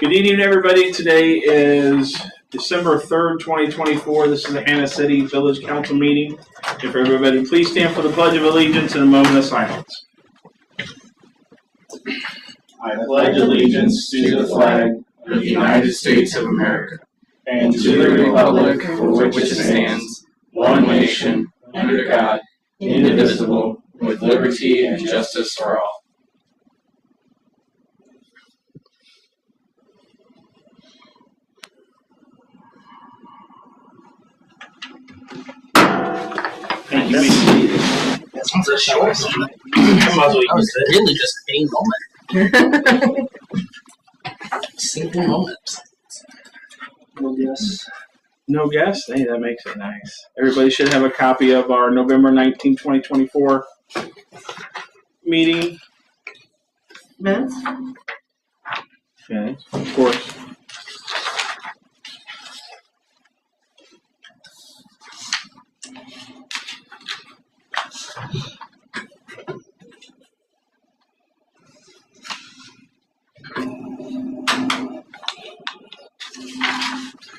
Good evening, everybody. Today is December 3rd, 2024. This is the Hannah City Village Council meeting. If everybody please stand for the Pledge of Allegiance and a moment of silence. I pledge allegiance to the flag of the United States of America and to the republic for which it stands, one nation, under God, indivisible, with liberty and justice for all. Thank you. That was a short one. That was really just a moment. Single moment. No guests? Hey, that makes it nice. Everybody should have a copy of our November 19, 2024 meeting. Minutes? Okay, of course.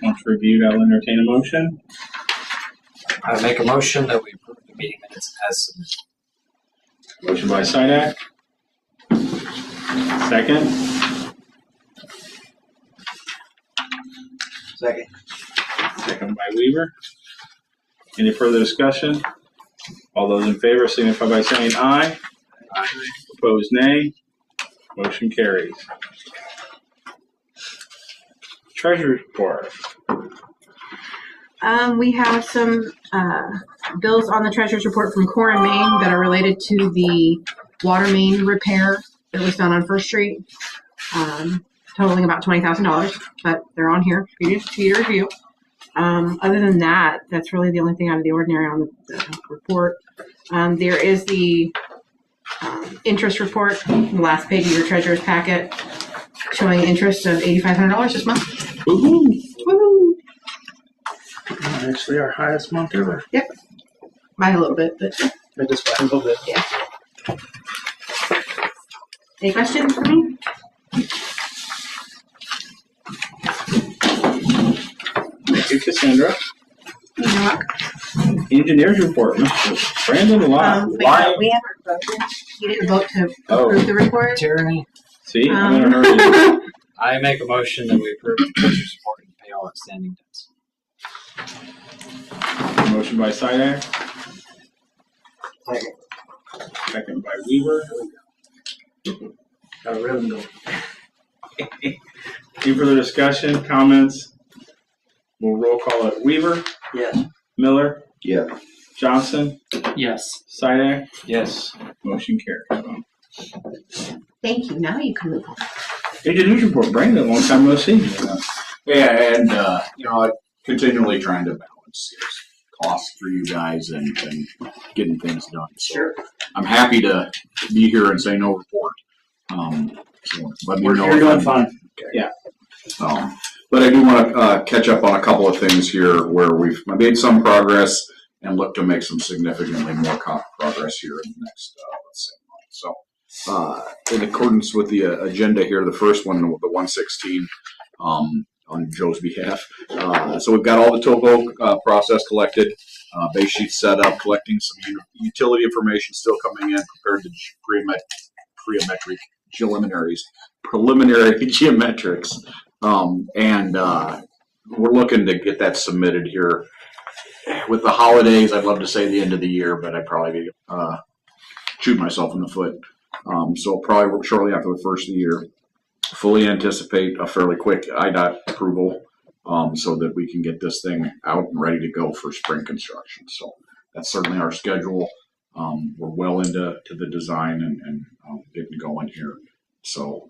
Once reviewed, I'll entertain a motion. I make a motion that we approve the meeting minutes as submitted. Motion by Sidak. Second. Second. Second by Weaver. Any further discussion? All those in favor signify by saying aye. Aye. Opposed, nay. Motion carries. Treasurer's report. We have some bills on the treasurer's report from Core and Maine that are related to the water main repair that was done on First Street, totaling about $20,000, but they're on here for you to review. Other than that, that's really the only thing out of the ordinary on the report. There is the interest report, the last page of your treasurer's packet, showing interest of $8,500 this month. Woohoo! Woo! Actually, our highest month ever. Yep. By a little bit, but Just by a little bit. yeah. Any questions for me? Thank you, Cassandra. You know what? Engineer's report, Mr. Brandon Lyon. We haven't voted. You didn't vote to approve the report. Tyranny. See, I'm in a hurry. I make a motion that we approve the treasurer's report and pay all outstanding debts. Motion by Sidak. Second. Second by Weaver. Got a rhythm going. Any further discussion, comments? We'll roll call it. Weaver, Yes. Miller, Yeah. Johnson, Yes. Sidak. Yes. Motion carries. Thank you. Now you can move on. Engineer's report, Brandon, long time no see. Yeah, and I'm continually trying to balance costs for you guys and getting things done. So I'm happy to be here and say no report. So let me know. You're doing fine. Okay. Yeah. But I do want to catch up on a couple of things here where we've made some progress and look to make some significantly more progress here in the next, let's say, month. So, in accordance with the agenda here, the first one, the 116, on Joe's behalf. So we've got all the topo process collected, base sheets set up, collecting some utility information still coming in, prepared to preliminary geometrics. And we're looking to get that submitted here. With the holidays, I'd love to say the end of the year, but I'd probably be shooting myself in the foot. So probably shortly after the first of the year, fully anticipate a fairly quick IDOT approval so that we can get this thing out and ready to go for spring construction. So that's certainly our schedule. We're well into the design and getting going here. So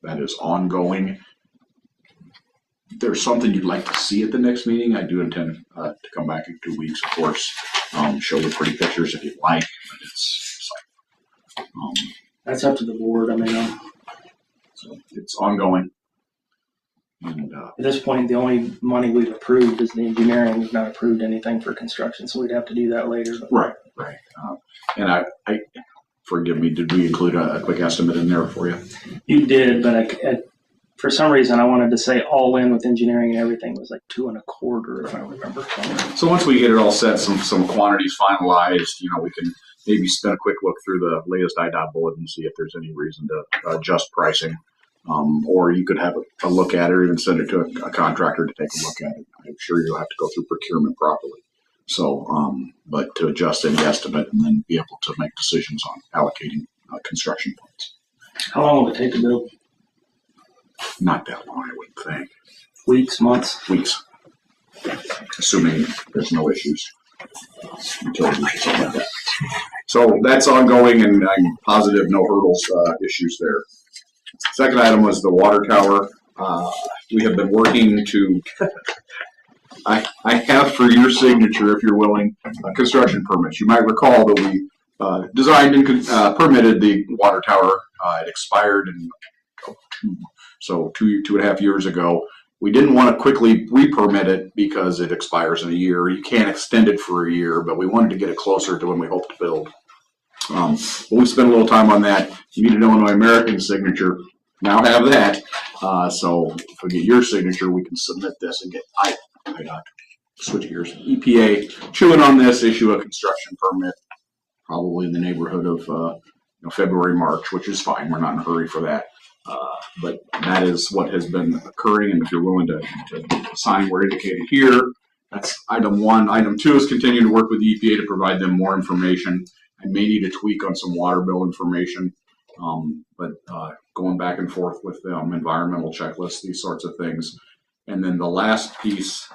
that is ongoing. If there's something you'd like to see at the next meeting, I do intend to come back in 2 weeks, of course. Show the pretty pictures if you'd like, but it's That's up to the board. I mean, so it's ongoing. And at this point, the only money we've approved is the engineering. We've not approved anything for construction, so we'd have to do that later. But. right. And I forgive me, did we include a quick estimate in there for you? You did, but for some reason I wanted to say all in with engineering and everything was like 2.25, if I remember. So once we get it all set, some quantities finalized, we can maybe spin a quick look through the latest IDOT bulletin and see if there's any reason to adjust pricing. Or you could have a look at it or even send it to a contractor to take a look at it. I'm sure you'll have to go through procurement properly. So, but to adjust any estimate and then be able to make decisions on allocating construction funds. How long will it take to build? Not that long, I wouldn't think. Weeks, months? Weeks, assuming there's no issues. Utilities or something like that. So that's ongoing, and I'm positive no hurdles, issues there. Second item was the water tower. We have been working to, I have for your signature, if you're willing, construction permits. You might recall that we designed and permitted the water tower. It expired in two and a half years ago. We didn't want to quickly re-permit it because it expires in a year. You can't extend it for a year, but we wanted to get it closer to when we hope to build. But we spent a little time on that. You need an Illinois American signature. Now have that. So if we get your signature, we can submit this and get switch gears. EPA chewing on this, issue a construction permit, probably in the neighborhood of February, March, which is fine. We're not in a hurry for that. But that is what has been occurring, and if you're willing to sign where indicated here, that's item 1. Item 2 is continue to work with the EPA to provide them more information. I may need a tweak on some water bill information, but going back and forth with them, environmental checklists, these sorts of things. And then the last piece,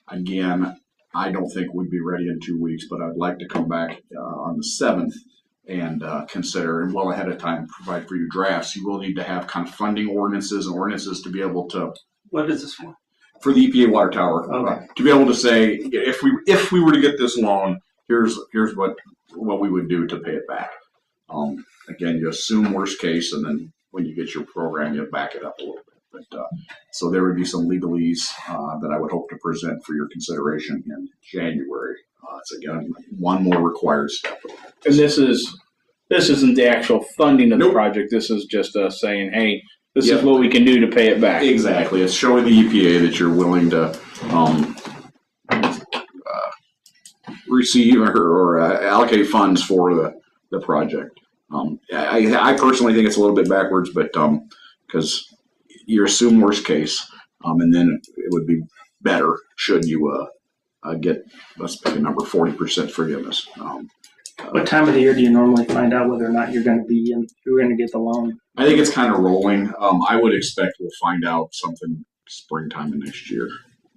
again, I don't think we'd be ready in 2 weeks, but I'd like to come back on the 7th and consider, and well ahead of time, provide for you drafts. You will need to have kind of funding ordinances to be able to. What is this for? For the EPA water tower, okay. To be able to say, if we were to get this loan, here's what we would do to pay it back. Again, you assume worst case, and then when you get your program, you back it up a little bit. But so there would be some legalese that I would hope to present for your consideration in January. It's again one more required step. And this isn't the actual funding of the Nope. project. This is just us saying, hey, this is what we can do to pay it back. Exactly. It's showing the EPA that you're willing to receive or allocate funds for the project. I personally think it's a little bit backwards, but because you assume worst case, and then it would be better should you get, let's pick a number, 40% forgiveness. What time of the year do you normally find out whether or not you're going to get the loan? I think it's kind of rolling. I would expect we'll find out something springtime of next year.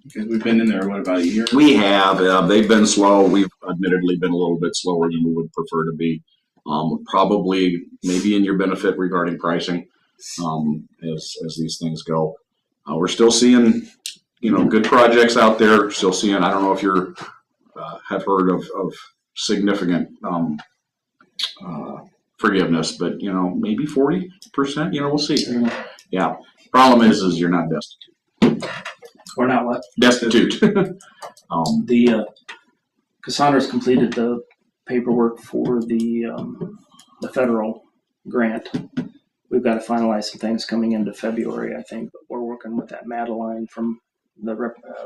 Because we've been in there, what, about a year? We have. They've been slow. We've admittedly been a little bit slower than we would prefer to be. Probably maybe in your benefit regarding pricing as these things go. We're still seeing, good projects out there. Still seeing, I don't know if you have heard of significant forgiveness, but, maybe 40%, we'll see. Yeah. Problem is you're not destitute. Or not what? Destitute. The Cassandra's completed the paperwork for the federal grant. We've got to finalize some things coming into February, I think, but we're working with that Madeline from the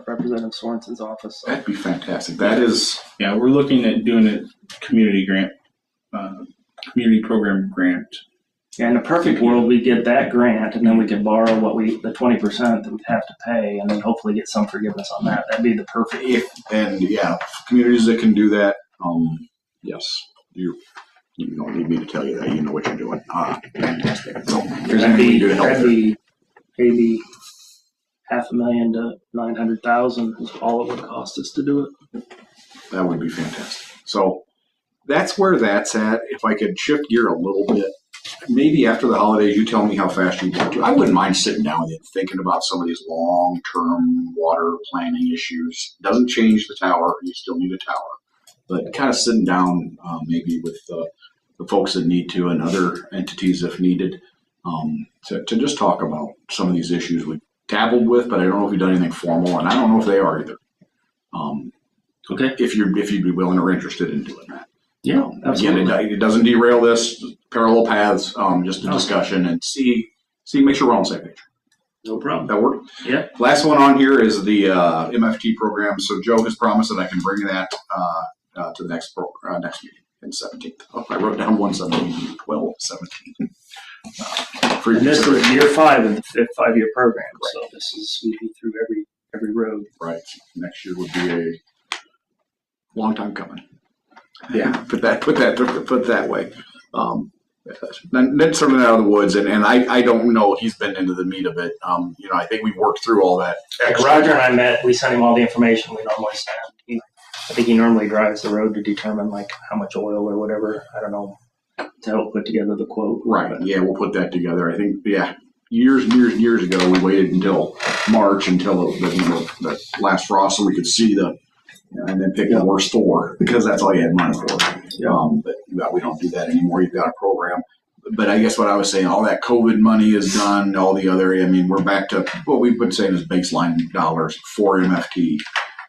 Representative Sorensen's office. That'd be fantastic. That is. Yeah, we're looking at doing a community program grant. Yeah, in a perfect world, we get that grant, and then we can borrow the 20% that we'd have to pay, and then hopefully get some forgiveness on that. That'd be the perfect. Communities that can do that. Yes, you don't need me to tell you that. You know what you're doing. Fantastic. So, That'd be maybe $500,000 to $900,000 is all it would cost us to do it. That would be fantastic. So that's where that's at. If I could shift gear a little bit, maybe after the holidays, you tell me how fast you want to. I wouldn't mind sitting down with you and thinking about some of these long-term water planning issues. Doesn't change the tower. You still need a tower. But kind of sitting down maybe with the folks that need to and other entities if needed to just talk about some of these issues we've dabbled with, but I don't know if we've done anything formal, and I don't know if they are either. Okay. If you'd be willing or interested in doing that. Yeah, Again, absolutely. it doesn't derail this, parallel paths, just a No. discussion and make sure we're on the same page. No problem. That work? Yeah. Last one on here is the MFT program. So Joe has promised that I can bring that to the next meeting in 17th. Oh, I wrote down 117, 12, 17. And this is year 5 of the 5-year program, so this is we'd be through every road. Right. Next year would be a long time coming. Yeah, put that way. That's something out of the woods, and I don't know. He's been into the meat of it. I think we've worked through all that. Like Roger and I met. We sent him all the information we normally send. I think he normally drives the road to determine like how much oil or whatever. I don't know, to help put together the quote. Right. Yeah, we'll put that together. I think. Yeah. Years and years and years ago, we waited until March until the last frost so we could see and then pick the worst Thor because that's all you had money for. But we don't do that anymore. You've got a program. But I guess what I was saying, all that COVID money is done. All the other, we're back to what we've been saying is baseline dollars for MFT,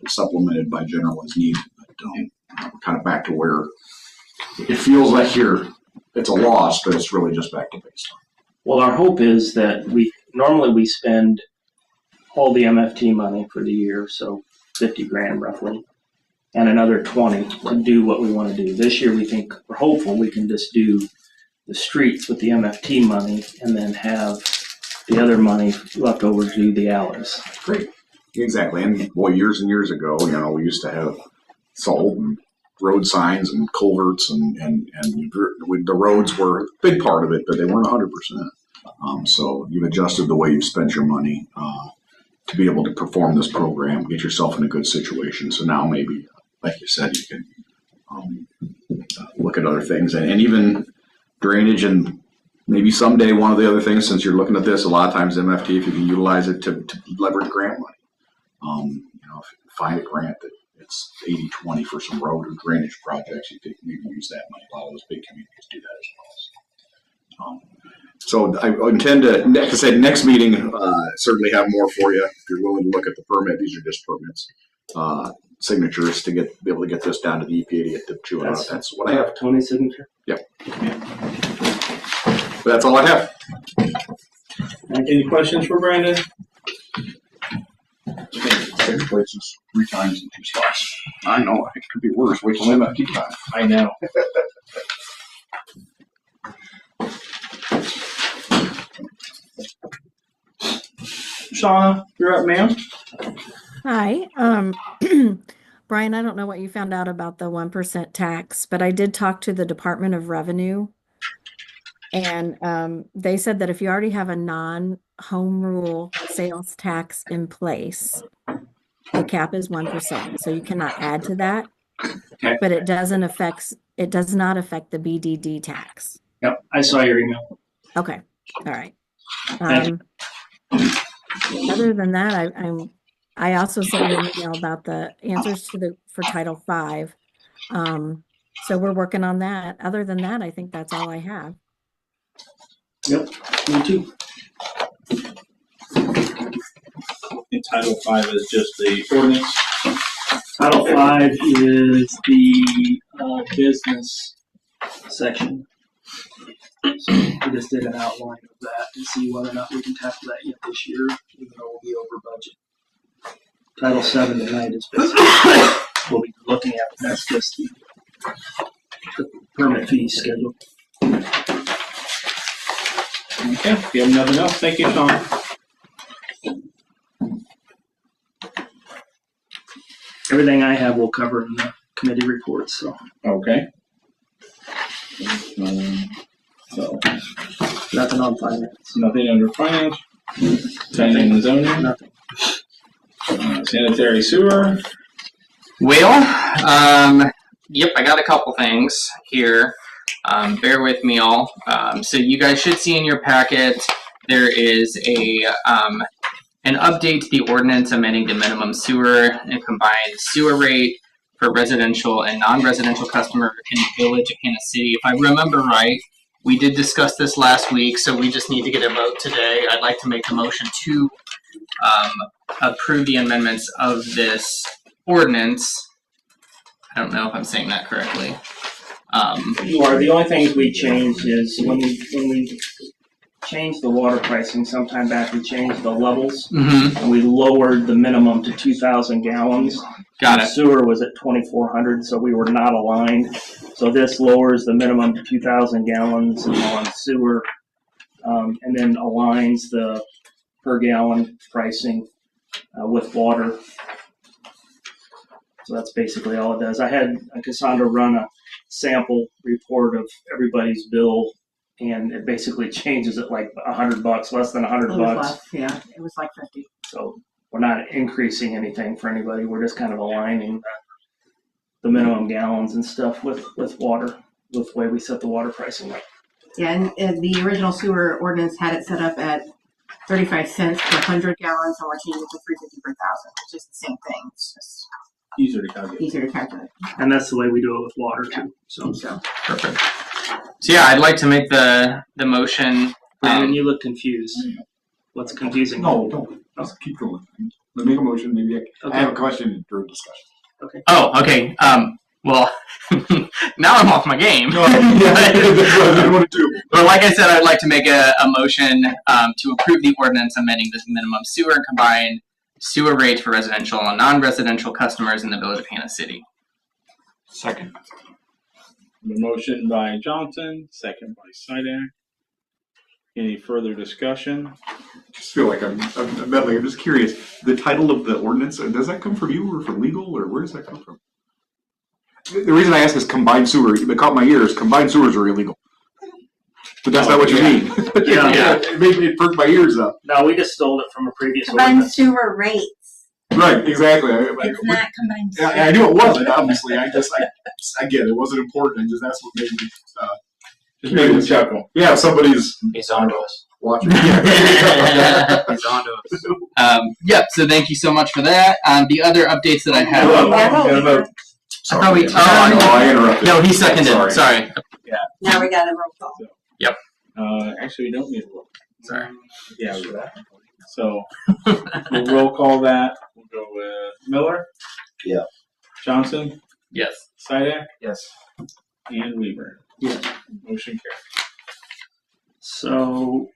supplemented by general as needed. But we're kind of back to where it feels like it's a loss, but it's really just back to baseline. Well, our hope is that we normally spend all the MFT money for the year, so $50,000 roughly, and another 20 to do what we want to do. This year, we're hopeful we can just do the streets with the MFT money and then have the other money left over to do the alleys. Great. Exactly. And years and years ago, we used to have salt and road signs and culverts and the roads were a big part of it, but they weren't 100%. So you've adjusted the way you've spent your money to be able to perform this program, get yourself in a good situation. So now maybe, like you said, you can look at other things and even drainage, and maybe someday one of the other things, since you're looking at this, a lot of times MFT, if you can utilize it to leverage grant money. If you find a grant that it's 80-20 for some road or drainage projects, you could maybe use that money. A lot of those big communities do that as well. So I intend to, like I said, next meeting, certainly have more for you. If you're willing to look at the permit, these are just permits, signatures to be able to get this down to the EPA to get the chew out. That's what I have. 20 signature? Yep. But that's all I have. Any questions for Brandon? Six places, 3 times in 2 spots. I know, it could be worse. Wait till MFT time. I know. Shauna, you're up, ma'am. Hi. Brian, I don't know what you found out about the 1% tax, but I did talk to the Department of Revenue, and they said that if you already have a non-home rule sales tax in place, the cap is 1%, so you cannot add to that. Okay. But it does not affect the BDD tax. Yep, I saw your email. Okay. All right. Thank you. Other than that, I also sent you an email about the answers for Title V. So we're working on that. Other than that, I think that's all I have. Yep, me too. And Title V is just the ordinance. Title V is the business section. So we just did an outline of that to see whether or not we can tackle that yet this year, even though we'll be over budget. Title VII tonight is basically we'll be looking at. That's just the permit fee schedule. Okay, if you have nothing else, thank you, Sean. Everything I have will cover in the committee reports. So Okay. so nothing on finance. Nothing under finance. Planning and zoning. Nothing. Sanitary sewer. Well, yep, I got a couple things here. Bear with me all. So you guys should see in your packet there is an update to the ordinance amending the minimum sewer and combined sewer rate for residential and non-residential customer in the village of Hannah City. If I remember right, we did discuss this last week, so we just need to get a vote today. I'd like to make a motion to approve the amendments of this ordinance. I don't know if I'm saying that correctly. You are. The only things we changed is when we changed the water pricing sometime back, we changed the levels and we lowered the minimum to 2,000 gallons. Got it. Sewer was at 2,400, so we were not aligned. So this lowers the minimum to 2,000 gallons on sewer, and then aligns the per gallon pricing with water. So that's basically all it does. I had Cassandra run a sample report of everybody's bill, and it basically changes it like $100, less than $100. Yeah, it was like 50. So we're not increasing anything for anybody. We're just kind of aligning the minimum gallons and stuff with water, with the way we set the water pricing up. Yeah, and the original sewer ordinance had it set up at 35 cents per 100 gallons, and we're changing it to 350 per thousand. It's just the same thing. It's just Easier to calculate. easier to calculate. And that's the way we do it with water too. So Perfect. So yeah, I'd like to make the motion. Brandon, you look confused. What's confusing? No, don't. Let's keep going. Let me make a motion. Maybe I have a question during discussion. Okay. Oh, okay. Well, now I'm off my game. No, that's what I want to do. But like I said, I'd like to make a motion to approve the ordinance amending the minimum sewer and combined sewer rates for residential and non-residential customers in the village of Hannah City. Second. The motion by Johnson, second by Sidak. Any further discussion? I just feel like I'm meddling. I'm just curious. The title of the ordinance, does that come from you or from legal, or where does that come from? The reason I ask is combined sewer. It caught my ears. Combined sewers are illegal. But that's not what you mean. Yeah. It perked my ears up. No, we just stole it from a previous Combined ordinance. sewer rates. Right, exactly. It's not combined sewer. I knew it wasn't, obviously. I get it. It wasn't important. That's what made me, Just made me chuckle. yeah, somebody's He's on to us. watching. He's on to us. Yep, so thank you so much for that. The other updates that I have. Got a vote. I thought we. I interrupted. No, he seconded. Sorry. Now we got a roll call. Actually, we don't need a roll. Sorry. Yeah, we got that. So we'll roll call that. We'll go with Miller. Yeah. Johnson. Yes. Sidak. Yes. And Weaver. Yes. Motion carried. So,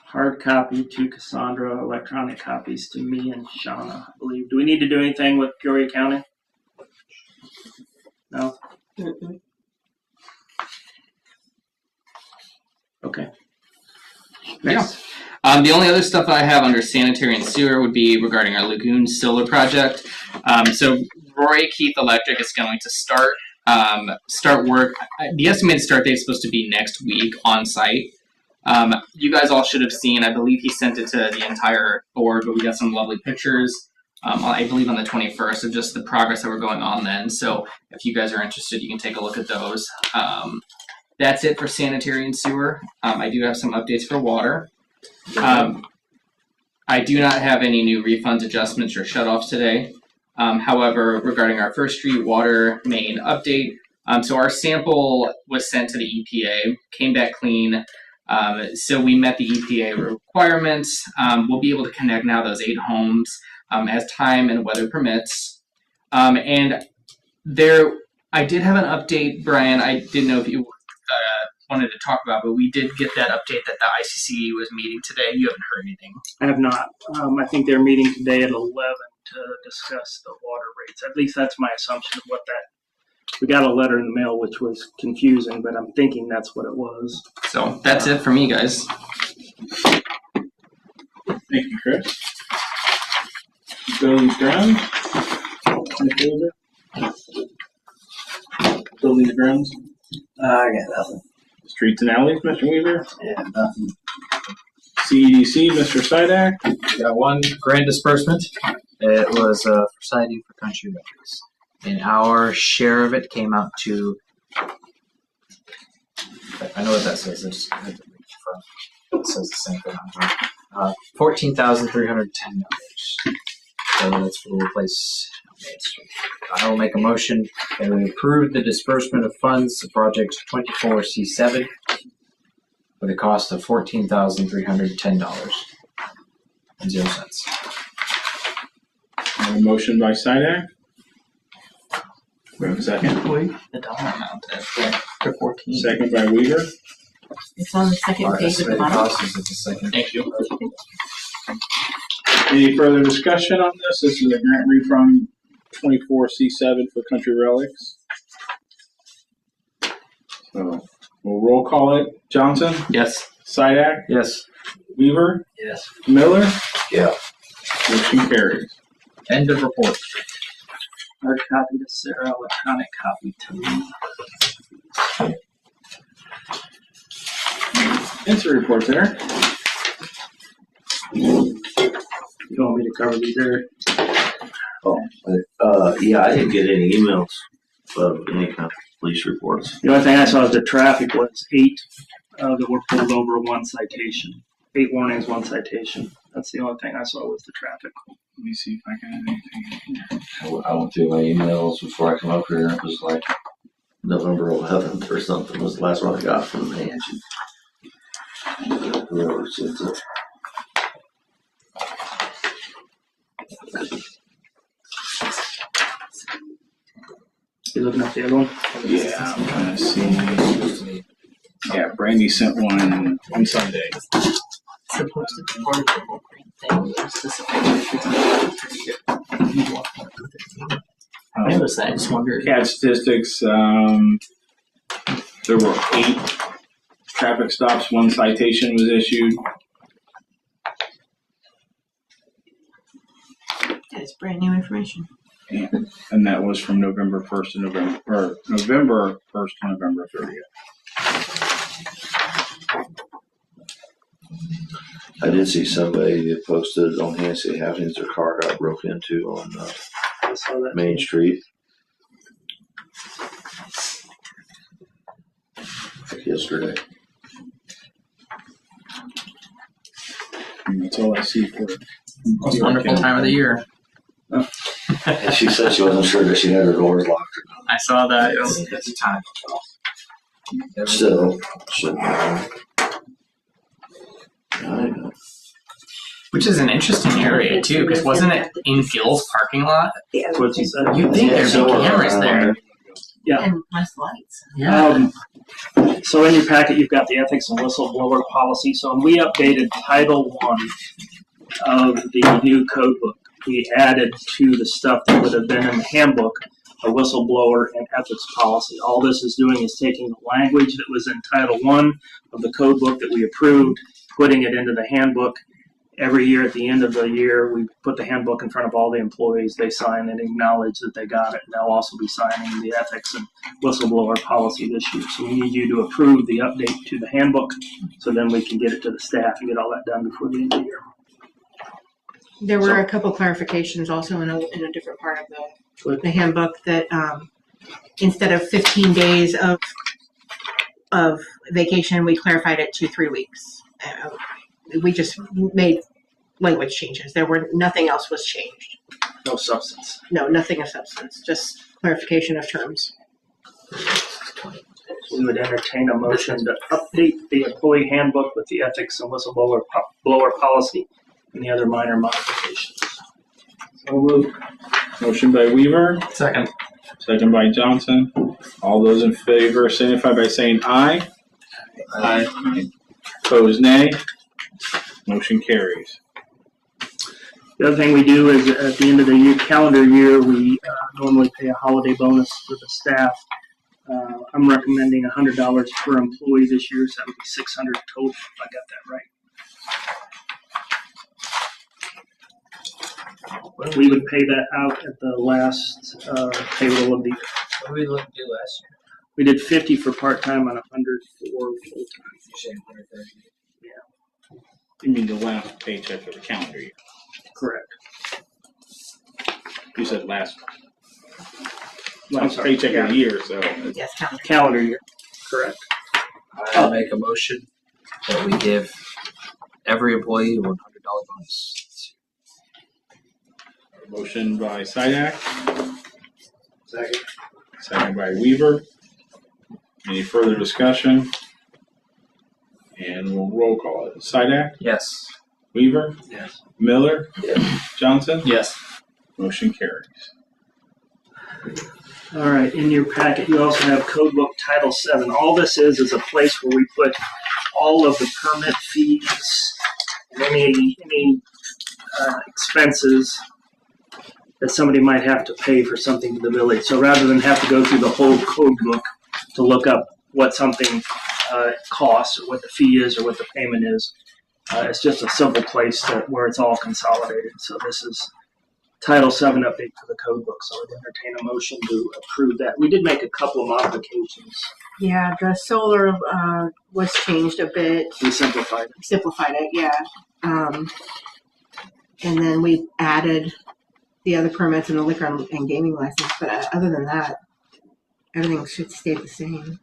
hard copy to Cassandra, electronic copies to me and Shauna, I believe. Do we need to do anything with Peoria County? No? Okay. Next. The only other stuff I have under sanitary and sewer would be regarding our lagoon solar project. So Roy Keith Electric is going to start work. The estimated start date is supposed to be next week on site. You guys all should have seen, I believe he sent it to the entire board, but we got some lovely pictures, I believe on the 21st, of just the progress that we're going on then. So if you guys are interested, you can take a look at those. That's it for sanitary and sewer. I do have some updates for water. I do not have any new refunds, adjustments, or shutoffs today. However, regarding our First Street water main update, so our sample was sent to the EPA, came back clean. So we met the EPA requirements. We'll be able to connect now those 8 homes as time and weather permits. And I did have an update, Brian. I didn't know if you wanted to talk about, but we did get that update that the ICC was meeting today. You haven't heard anything. I have not. I think they're meeting today at 11 to discuss the water rates. At least that's my assumption of what that. We got a letter in the mail which was confusing, but I'm thinking that's what it was. So that's it for me, guys. Thank you, Chris. Buildings grounds. Buildings grounds. I got nothing. Streets and alleys, Mr. Weaver. Yeah, nothing. CEDC, Mr. Sidak. We got one grand disbursement. It was for siding for country veterans. And our share of it came out to, I know what that says. I just had to reach from. It says the same thing on top. $14,310. So that's for the replace Main Street. I will make a motion that we approve the disbursement of funds to project 24C7 with a cost of $14,310.00. A motion by Sidak. We have a second. The dollar amount for 14. Second by Weaver. It's on the second page at the bottom. Process at the second. Thank you. Any further discussion on this? This is a grant refund 24C7 for Country Relics. So we'll roll call it. Johnson, Yes. Sidak, Yes. Weaver, Yes. Miller. Yeah. Motion carries. End of report. Hard copy to Sarah, electronic copy to me. Answer reports there. You want me to cover these there? Yeah, I didn't get any emails of any kind of police reports. The only thing I saw was the traffic was 8 that were pulled over, 1 citation. 8 warnings, 1 citation. That's the only thing I saw was the traffic. Let me see if I can add anything. I went through my emails before I come up here, and it was like November 11th or something was the last one I got from Angie. Whoever sent it. You looking at the other one? Yeah, I'm trying to see. Yeah, Brandy sent one on Sunday. Supposed to be part of the whole thing. I noticed that. I just wondered. CAD statistics, there were 8 traffic stops, 1 citation was issued. That's brand new information. And that was from November 1st to November 1st to November 30th. I did see somebody that posted on Hennessy Housings, their car got broke into on I saw that. Main Street. Like yesterday. And that's all I see for it. Most wonderful time of the year. And she said she wasn't sure that she had her doors locked or not. I saw that. It's a time. Still, shouldn't have. I know. Which is an interesting area too, because wasn't it in Gil's parking lot? That's what she said. You'd think there'd so, be cameras there. Yeah. And less lights. Yeah. So in your packet, you've got the ethics and whistleblower policy. So when we updated Title I of the new code book, we added to the stuff that would have been in the handbook a whistleblower and ethics policy. All this is doing is taking the language that was in Title I of the code book that we approved, putting it into the handbook. Every year at the end of the year, we put the handbook in front of all the employees. They sign and acknowledge that they got it. And they'll also be signing the ethics and whistleblower policy this year. So we need you to approve the update to the handbook so then we can get it to the staff and get all that done before the end of the year. There were a couple clarifications also in a different part of the handbook that instead of 15 days of vacation, we clarified it to 3 weeks. We just made language changes. Nothing else was changed. No substance. No, nothing of substance, just clarification of terms. We would entertain a motion to update the employee handbook with the ethics and whistleblower policy and the other minor modifications. So moved. Motion by Weaver, Second. second by Johnson. All those in favor signify by saying aye. Aye. Opposed, nay. Motion carries. The other thing we do is at the end of the year, calendar year, we normally pay a holiday bonus for the staff. I'm recommending $100 per employee this year, so that would be $600 total, if I got that right. We would pay that out at the last payroll of the year. What did we look to do last year? We did 50 for part-time and 100 for full-time. You said 130. You mean the last paycheck of the calendar year? Correct. You said last I'm sorry, paycheck of the year, so. Yes, calendar. Calendar year, correct. I'll make a motion that we give every employee a $100 bonus. Motion by Sidak, Second. second by Weaver. Any further discussion? And we'll roll call it. Sidak, Yes. Weaver, Yes. Miller, Yeah. Johnson. Yes. Motion carries. All right, in your packet, you also have Code Book Title 7. All this is a place where we put all of the permit fees and any expenses that somebody might have to pay for something to the village. So rather than have to go through the whole code book to look up what something costs or what the fee is or what the payment is, it's just a simple place where it's all consolidated. So this is Title 7 update to the code book. So I'd entertain a motion to approve that. We did make a couple of modifications. Yeah, the solar was changed a bit, We simplified it. simplified it, yeah. And then we added the other permits and the liquor and gaming license, but other than that, everything should stay the same.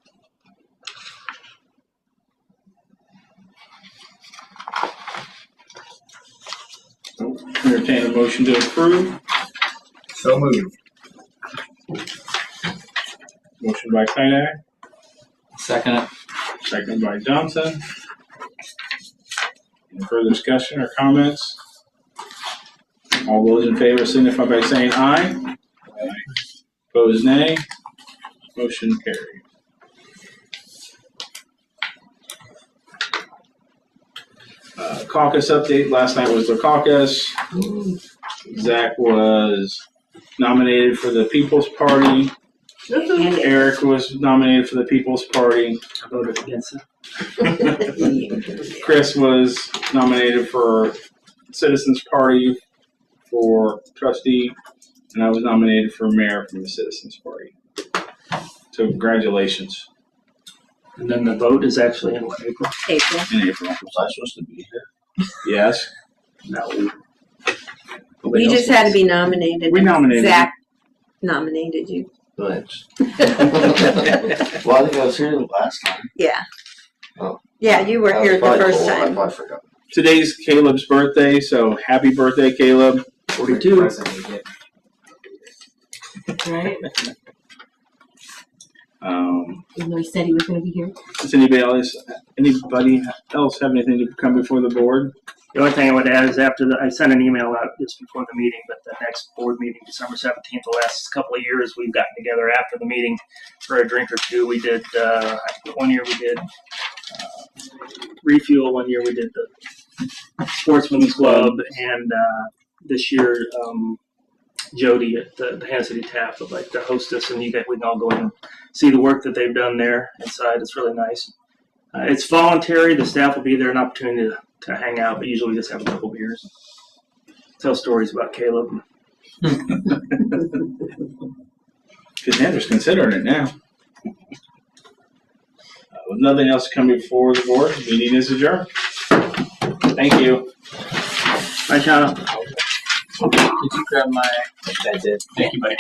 Entertain a motion to approve. So moved. Motion by Kainak, Second it. second by Johnson. Any further discussion or comments? All those in favor signify by saying aye. Aye. Opposed, nay. Motion carried. Caucus update. Last night was the caucus. Zach was nominated for the People's Party. Eric was nominated for the People's Party. I voted against it. Chris was nominated for Citizens Party for trustee, and I was nominated for mayor from the Citizens Party. So congratulations. And then the vote is actually in what, April? April. In April. Was I supposed to be here? Yes. No. You just had to be nominated. We nominated Zach nominated you. Thanks. Well, I think I was here last time. Yeah. Oh. Yeah, you were I here was the probably first cold. I time. probably forgot. Today's Caleb's birthday, so happy birthday, Caleb. 42. Right? Even though he said he was going to be here. Does anybody else have anything to come before the board? The only thing I would add is I sent an email out just before the meeting, but the next board meeting, December 17th, the last couple of years, we've gotten together after the meeting for a drink or two. We did, I think 1 year we did refuel, 1 year we did the Sportsman's Club, and this year Jody at the Hannah City Tap would like to host us, and we can all go in and see the work that they've done there inside. It's really nice. It's voluntary. The staff will be there, an opportunity to hang out, but usually we just have a couple beers. Tell stories about Caleb. Cassandra's considering it now. With nothing else to come before the board, the meeting is adjourned. Thank you. Bye, Shauna. Did you grab my? I did. Thank you, Mike.